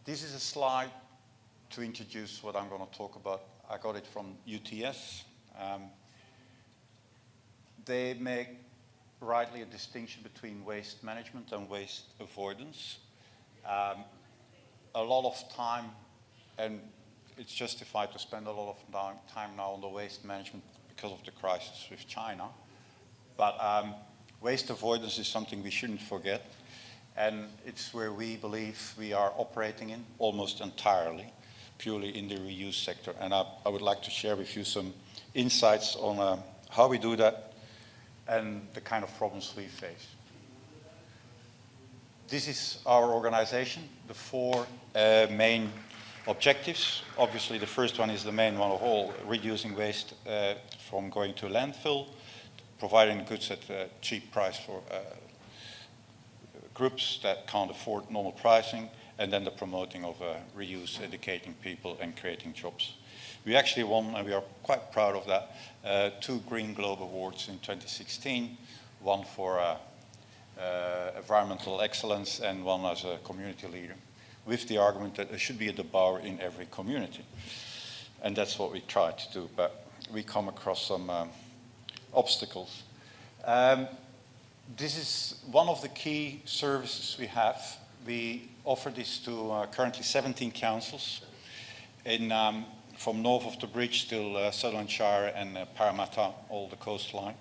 This is a slide to introduce what I'm going to talk about. I got it from UTS. They make rightly a distinction between waste management and waste avoidance. A lot of time, and it's justified to spend a lot of time now on the waste management because of the crisis with China. But waste avoidance is something we shouldn't forget, and it's where we believe we are operating in almost entirely, purely in the reuse sector. And I would like to share with you some insights on how we do that and the kind of problems we face. This is our organization, the four main objectives. Obviously, the first one is the main one of all, reducing waste from going to landfill, providing goods at a cheap price for groups that can't afford normal pricing, and then the promoting of reuse, educating people and creating jobs. We actually won, and we are quite proud of that, 2 Green Globe Awards in 2016, one for environmental excellence and one as a community leader, with the argument that there should be a debaucher in every community. And that's what we try to do, but we come across some obstacles. This is one of the key services we have. We offer this to currently 17 councils in from north of the bridge till Sutherland Shire and Parramatta, all the coastline.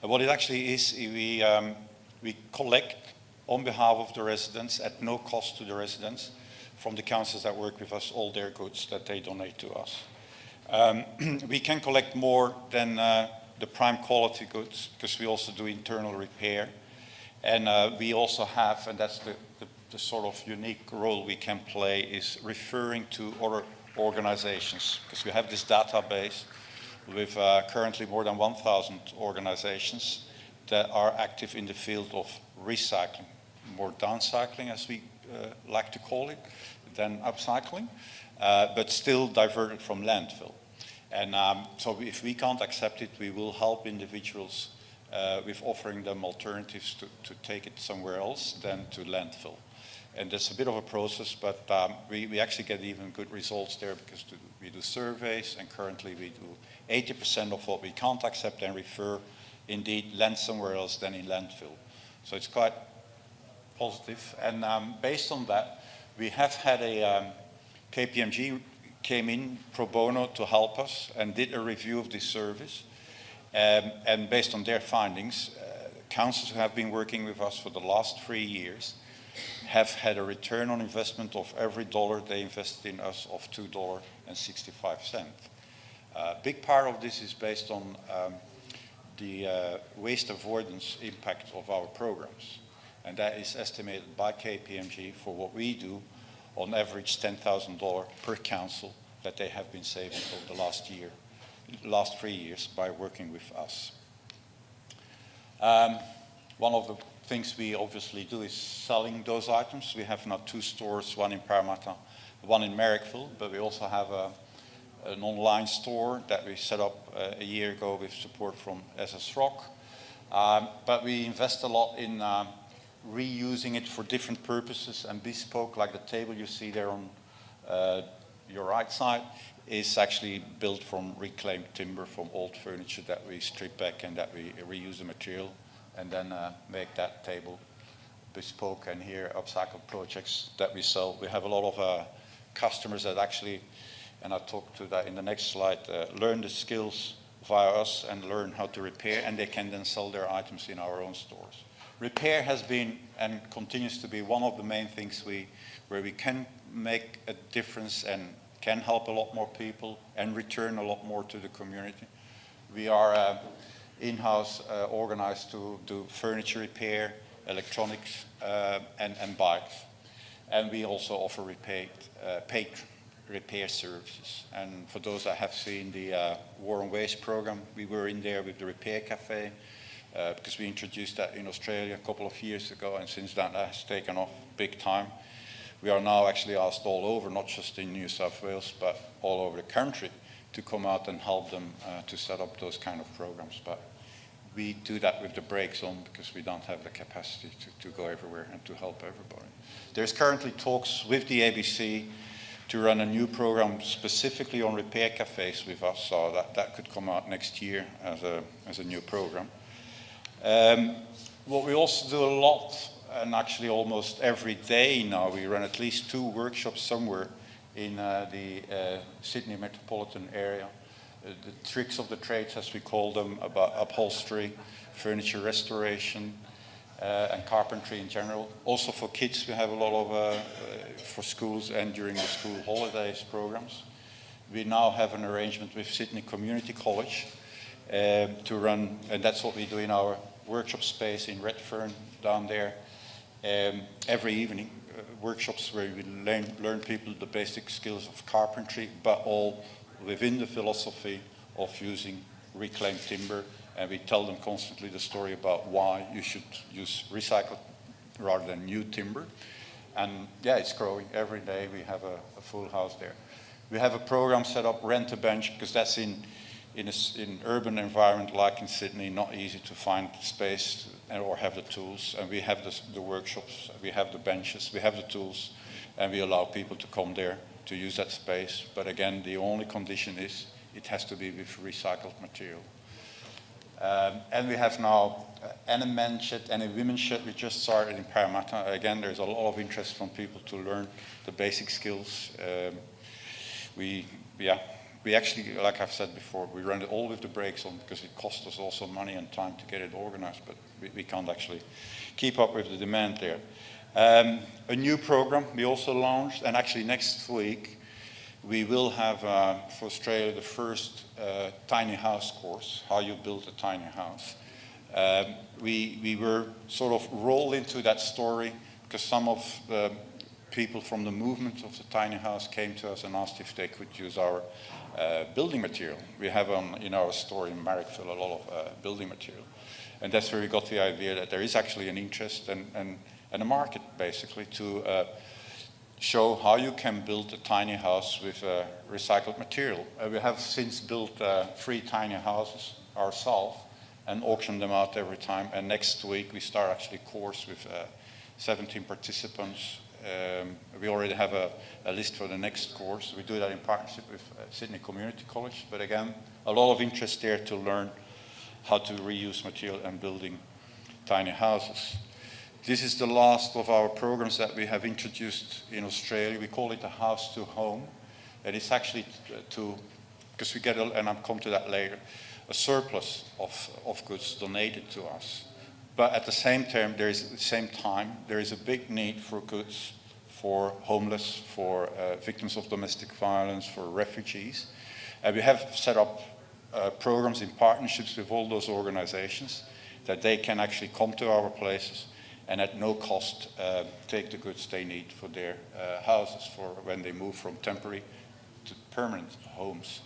And what it actually is, we collect on behalf of the residents at no cost to the residents from the councils that work with us all their goods that they donate to us. We can collect more than the prime quality goods because we also do internal repair. And we also have, and that's the sort of unique role we can play, is referring to other organizations, because we have this database with currently more than 1,000 organizations that are active in the field of recycling, more downcycling as we like to call it, than upcycling, but still diverted from landfill. And so if we can't accept it, we will help individuals with offering them alternatives to take it somewhere else than to landfill. And that's a bit of a process, but we actually get even good results there because we do surveys, and currently we do 80% of what we can't accept and refer, indeed, land somewhere else than in landfill. So it's quite positive. And based on that, we have had a KPMG came in pro bono to help us and did a review of this service. And based on their findings, councils who have been working with us for the last 3 years have had a return on investment of every dollar they invested in us of $2.65. A big part of this is based on the waste avoidance impact of our programs. And that is estimated by KPMG for what we do, on average $10,000 per council that they have been saving over the last 3 years by working with us. One of the things we obviously do is selling those items. We have now 2 stores, one in Parramatta, one in Marrickville, but we also have an online store that we set up a year ago with support from SS Rock. But we invest a lot in reusing it for different purposes, and bespoke, like the table you see there on your right side, is actually built from reclaimed timber from old furniture that we strip back and that we reuse the material and then make that table bespoke. And here, upcycle projects that we sell. We have a lot of customers that actually, and I'll talk to that in the next slide, learn the skills via us and learn how to repair, and they can then sell their items in our own stores. Repair has been and continues to be one of the main things where we can make a difference and can help a lot more people and return a lot more to the community. We are in-house organized to do furniture repair, electronics, and bikes. And we also offer paid repair services. And for those that have seen the War on Waste program, we were in there with the Repair Cafe, because we introduced that in Australia a couple of years ago, and since then that has taken off big time. We are now actually asked all over, not just in New South Wales, but all over the country, to come out and help them to set up those kind of programs. But we do that with the brakes on because we don't have the capacity to go everywhere and to help everybody. There's currently talks with the ABC to run a new program specifically on repair cafes with us, so that could come out next year as a new program. What we also do a lot, and actually almost every day now, we run at least 2 workshops somewhere in the Sydney metropolitan area. The tricks of the trades, as we call them, about upholstery, furniture restoration, and carpentry in general. Also for kids, we have a lot of, for schools and during the school holidays programs. We now have an arrangement with Sydney Community College to run, and that's what we do in our workshop space in Redfern down there, every evening. Workshops where we learn people the basic skills of carpentry, but all within the philosophy of using reclaimed timber, and we tell them constantly the story about why you should use recycled rather than new timber. And yeah, it's growing. Every day we have a full house there. We have a program set up, Rent a Bench, because that's in an urban environment like in Sydney, not easy to find space or have the tools. And we have the workshops, we have the benches, we have the tools, and we allow people to come there to use that space. But again, the only condition is it has to be with recycled material. And we have now a men's shed and a women's shed. We just started in Parramatta. Again, there's a lot of interest from people to learn the basic skills. We actually, like I've said before, we run it all with the brakes on because it costs us also money and time to get it organized, but we can't actually keep up with the demand there. A new program we also launched, and actually next week we will have for Australia the first tiny house course, how you build a tiny house. We were sort of rolled into that story because some of the people from the movement of the tiny house came to us and asked if they could use our building material. We have in our store in Marrickville a lot of building material, and that's where we got the idea that there is actually an interest and a market basically to show how you can build a tiny house with recycled material. We have since built 3 tiny houses ourselves and auctioned them out every time. And next week we start actually a course with 17 participants. We already have a list for the next course. We do that in partnership with Sydney Community College. But again, a lot of interest there to learn how to reuse material and building tiny houses. This is the last of our programs that we have introduced in Australia. We call it a house to home. And it's actually because we get, and I'll come to that later, a surplus of goods donated to us. But at the same time, there is a big need for goods for homeless, for victims of domestic violence, for refugees. And we have set up programs in partnerships with all those organizations that they can actually come to our places and at no cost take the goods they need for their houses for when they move from temporary to permanent homes.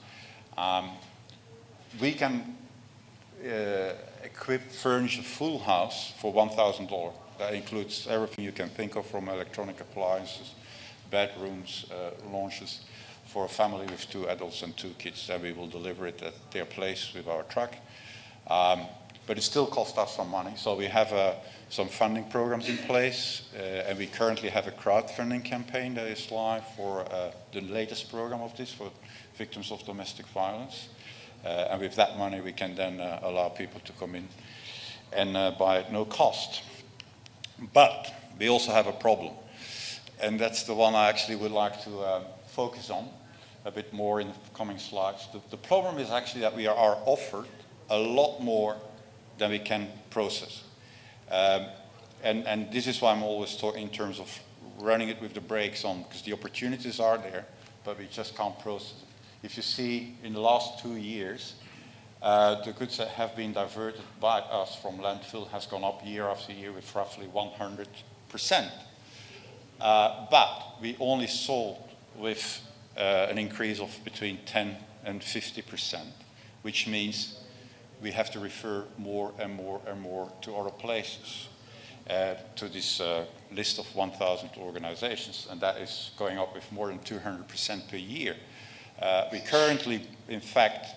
We can furnish a full house for $1,000. That includes everything you can think of, from electronic appliances, bedrooms, lounges, for a family with 2 adults and 2 kids. And we will deliver it at their place with our truck. But it still costs us some money. So we have some funding programs in place, and we currently have a crowdfunding campaign that is live for the latest program of this for victims of domestic violence. And with that money, we can then allow people to come in and buy at no cost. But we also have a problem, and that's the one I actually would like to focus on a bit more in the coming slides. The problem is actually that we are offered a lot more than we can process. And this is why I'm always talking in terms of running it with the brakes on, because the opportunities are there, but we just can't process it. If you see in the last 2 years, the goods that have been diverted by us from landfill has gone up year after year with roughly 100%. But we only sold with an increase of between 10 and 50%, which means we have to refer more and more and more to other places, to this list of 1,000 organizations, and that is going up with more than 200% per year. We currently, in fact,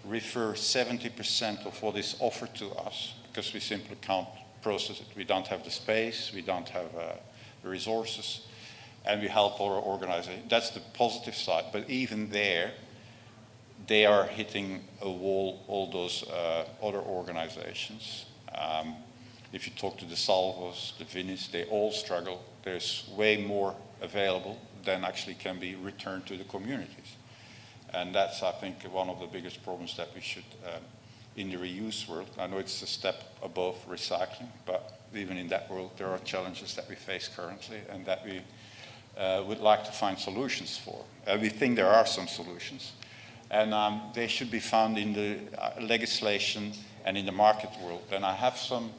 refer 70% of what is offered to us because we simply can't process it. We don't have the space, we don't have the resources, and we help our organization. That's the positive side, but even there, they are hitting a wall, all those other organizations. If you talk to the Salvos, the Vinis, they all struggle. There's way more available than actually can be returned to the communities. And that's, I think, one of the biggest problems that we should, in the reuse world. I know it's a step above recycling, but even in that world, there are challenges that we face currently and that we would like to find solutions for. We think there are some solutions, and they should be found in the legislation and in the market world. And I have some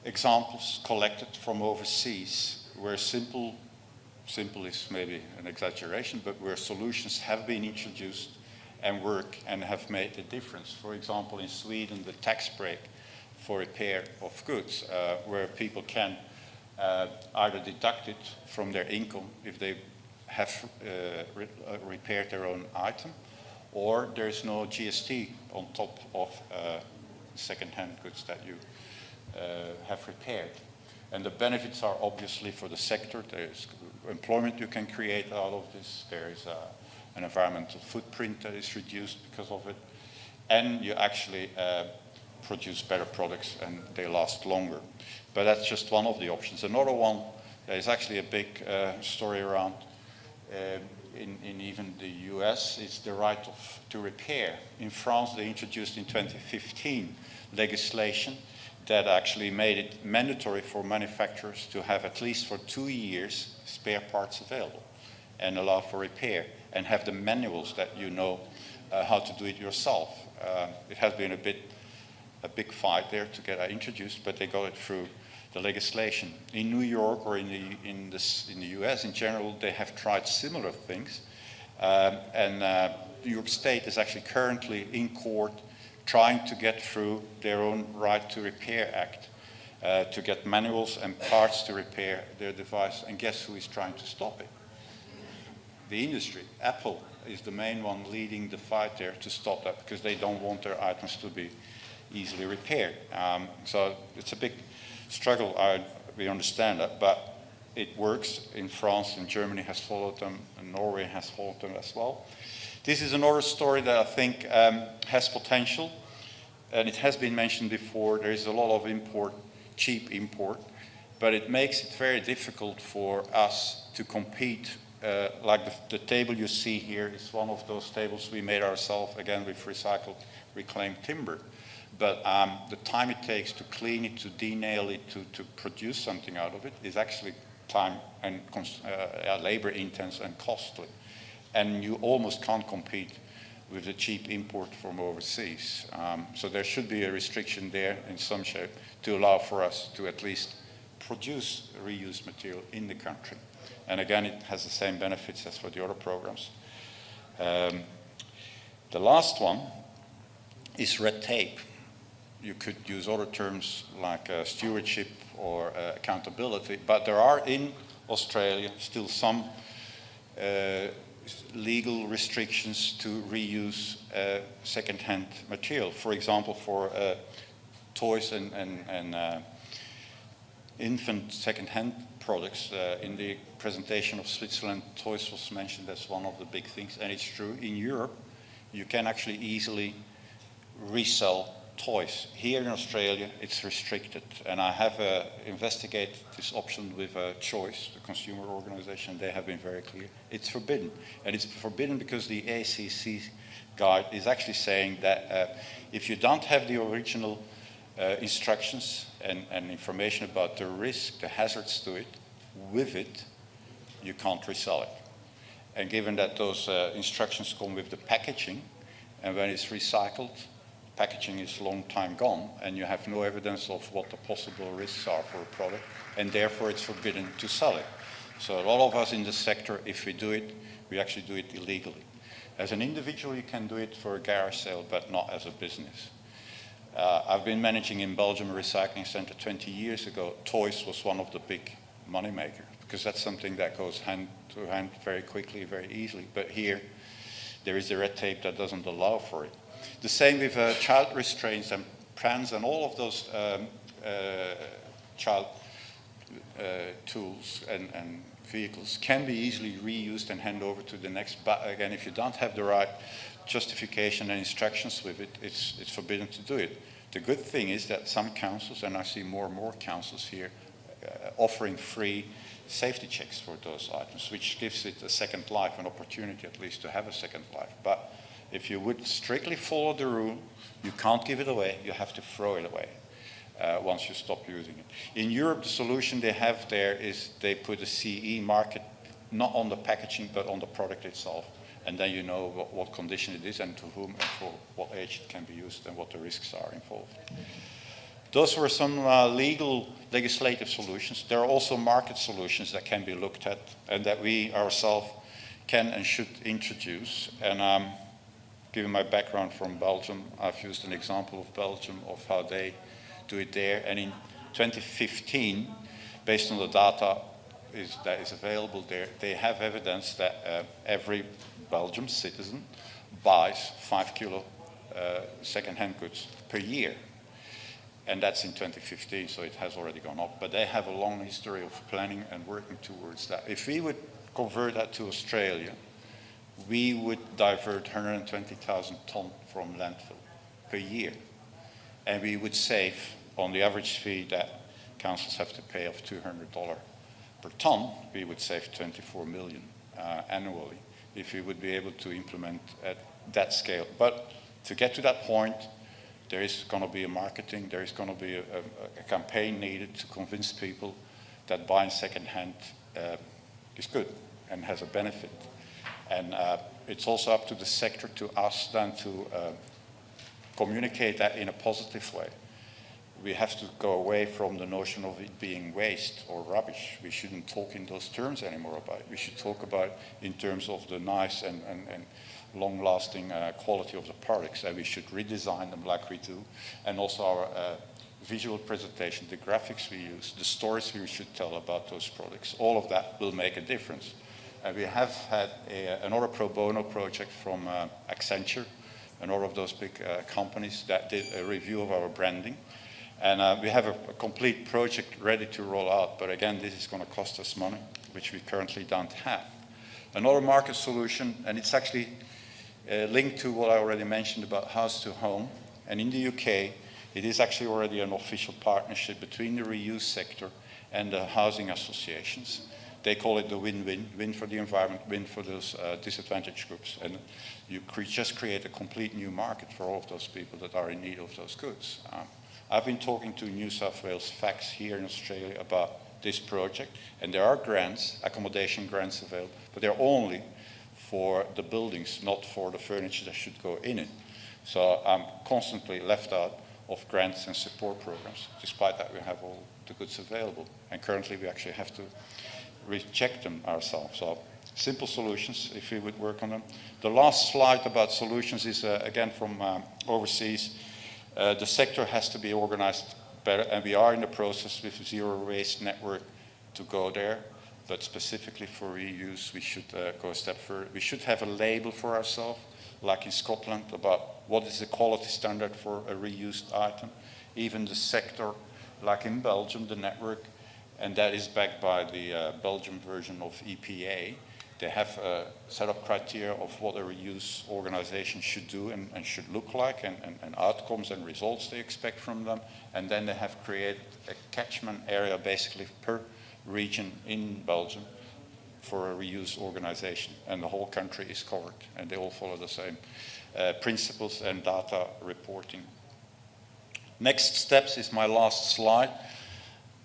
examples collected from overseas where simple is maybe an exaggeration, but where solutions have been introduced and work and have made a difference. For example, in Sweden, the tax break for repair of goods, where people can either deduct it from their income if they have repaired their own item, or there's no GST on top of second-hand goods that you have repaired. And the benefits are obviously for the sector. There's employment you can create out of this. There's an environmental footprint that is reduced because of it. And you actually produce better products and they last longer. But that's just one of the options. Another one, there's actually a big story around in even the US, is the right to repair. In France, they introduced in 2015 legislation that actually made it mandatory for manufacturers to have at least for 2 years spare parts available and allow for repair and have the manuals that you know how to do it yourself. It has been a big fight there to get that introduced, but they got it through the legislation. In New York or in the US in general, they have tried similar things. New York State is actually currently in court trying to get through their own Right to Repair Act to get manuals and parts to repair their device. And guess who is trying to stop it? The industry. Apple is the main one leading the fight there to stop that because they don't want their items to be easily repaired. So it's a big struggle. We understand that, but it works. In France and Germany has followed them, and Norway has followed them as well. This is another story that I think has potential, and it has been mentioned before. There is a lot of import, cheap import, but it makes it very difficult for us to compete. Like the table you see here is one of those tables we made ourselves, again with recycled, reclaimed timber. But the time it takes to clean it, to denail it, to produce something out of it is actually time and labor intense and costly. And you almost can't compete with the cheap import from overseas. So there should be a restriction there in some shape to allow for us to at least produce reused material in the country. And again, it has the same benefits as for the other programs. The last one is red tape. You could use other terms like stewardship or accountability, but there are in Australia still some legal restrictions to reuse second-hand material. For example, for toys and infant second-hand products. In the presentation of Switzerland, toys was mentioned as one of the big things, and it's true. In Europe, you can actually easily resell toys. Here in Australia, it's restricted, and I have investigated this option with Choice, the consumer organization. They have been very clear. It's forbidden, and it's forbidden because the ACC guide is actually saying that if you don't have the original instructions and information about the risk, the hazards to it, with it, you can't resell it. And given that those instructions come with the packaging, and when it's recycled, packaging is a long time gone, and you have no evidence of what the possible risks are for a product, and therefore it's forbidden to sell it. So a lot of us in the sector, if we do it, we actually do it illegally. As an individual, you can do it for a garage sale, but not as a business. I've been managing in Belgium a recycling center 20 years ago. Toys was one of the big money makers, because that's something that goes hand to hand very quickly, very easily. But here, there is a red tape that doesn't allow for it. The same with child restraints and prams and all of those child tools and vehicles can be easily reused and handed over to the next. But again, if you don't have the right justification and instructions with it, it's forbidden to do it. The good thing is that some councils, and I see more and more councils here, offering free safety checks for those items, which gives it a second life, an opportunity at least to have a second life. But if you would strictly follow the rule, you can't give it away, you have to throw it away once you stop using it. In Europe, the solution they have there is they put a CE market, not on the packaging, but on the product itself. And then you know what condition it is and to whom and for what age it can be used and what the risks are involved. Those were some legal legislative solutions. There are also market solutions that can be looked at and that we ourselves can and should introduce. And given my background from Belgium, I've used an example of Belgium of how they do it there. And in 2015, based on the data that is available there, they have evidence that every Belgian citizen buys 5 kilo second-hand goods per year. And that's in 2015, so it has already gone up. But they have a long history of planning and working towards that. If we would convert that to Australia, we would divert 120,000 tonnes from landfill per year. And we would save, on the average fee that councils have to pay of $200 per tonne, we would save 24 million annually if we would be able to implement at that scale. But to get to that point, there is going to be a marketing, there is going to be a campaign needed to convince people that buying second-hand is good and has a benefit. And it's also up to the sector, to us, then to communicate that in a positive way. We have to go away from the notion of it being waste or rubbish. We shouldn't talk in those terms anymore about it. We should talk about it in terms of the nice and long-lasting quality of the products, and we should redesign them like we do. And also our visual presentation, the graphics we use, the stories we should tell about those products, all of that will make a difference. We have had another pro bono project from Accenture, another of those big companies that did a review of our branding. And we have a complete project ready to roll out, but again, this is going to cost us money, which we currently don't have. Another market solution, and it's actually linked to what I already mentioned about house to home. And in the UK, it is actually already an official partnership between the reuse sector and the housing associations. They call it the win-win, win for the environment, win for those disadvantaged groups. And you just create a complete new market for all of those people that are in need of those goods. I've been talking to New South Wales Facts here in Australia about this project, and there are grants, accommodation grants available, but they're only for the buildings, not for the furniture that should go in it. So I'm constantly left out of grants and support programs, despite that we have all the goods available. And currently we actually have to reject them ourselves. So simple solutions, if we would work on them. The last slide about solutions is, again, from overseas. The sector has to be organized better, and we are in the process with Zero Waste Network to go there. But specifically for reuse, we should go a step further. We should have a label for ourselves, like in Scotland, about what is the quality standard for a reused item. Even the sector, like in Belgium, the network, and that is backed by the Belgian version of EPA. They have set up criteria of what a reuse organization should do and should look like, and outcomes and results they expect from them. And then they have created a catchment area basically per region in Belgium for a reuse organization. And the whole country is covered, and they all follow the same principles and data reporting. Next steps is my last slide.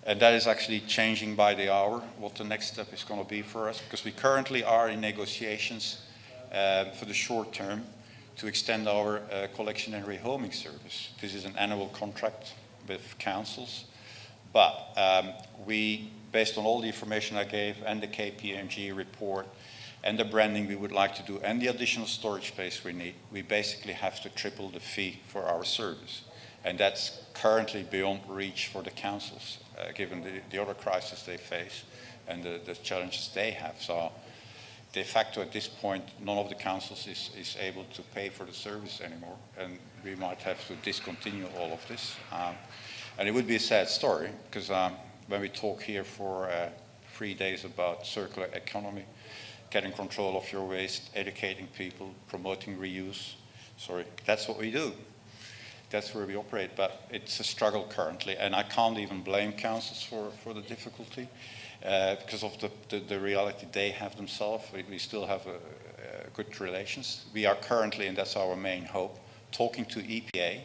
And that is actually changing by the hour, what the next step is going to be for us, because we currently are in negotiations for the short term to extend our collection and rehoming service. This is an annual contract with councils, but we, based on all the information I gave and the KPMG report and the branding we would like to do and the additional storage space we need, we basically have to triple the fee for our service. And that's currently beyond reach for the councils, given the other crisis they face and the challenges they have. So de facto at this point, none of the councils is able to pay for the service anymore, and we might have to discontinue all of this. And it would be a sad story, because when we talk here for 3 days about circular economy, getting control of your waste, educating people, promoting reuse, that's what we do. That's where we operate, but it's a struggle currently, and I can't even blame councils for the difficulty because of the reality they have themselves. We still have good relations. We are currently, and that's our main hope, talking to EPA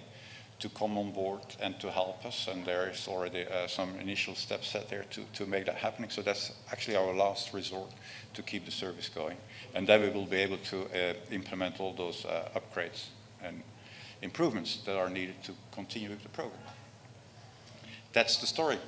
to come on board and to help us, and there is already some initial steps set there to make that happening. So that's actually our last resort to keep the service going, and then we will be able to implement all those upgrades and improvements that are needed to continue with the program. That's the story.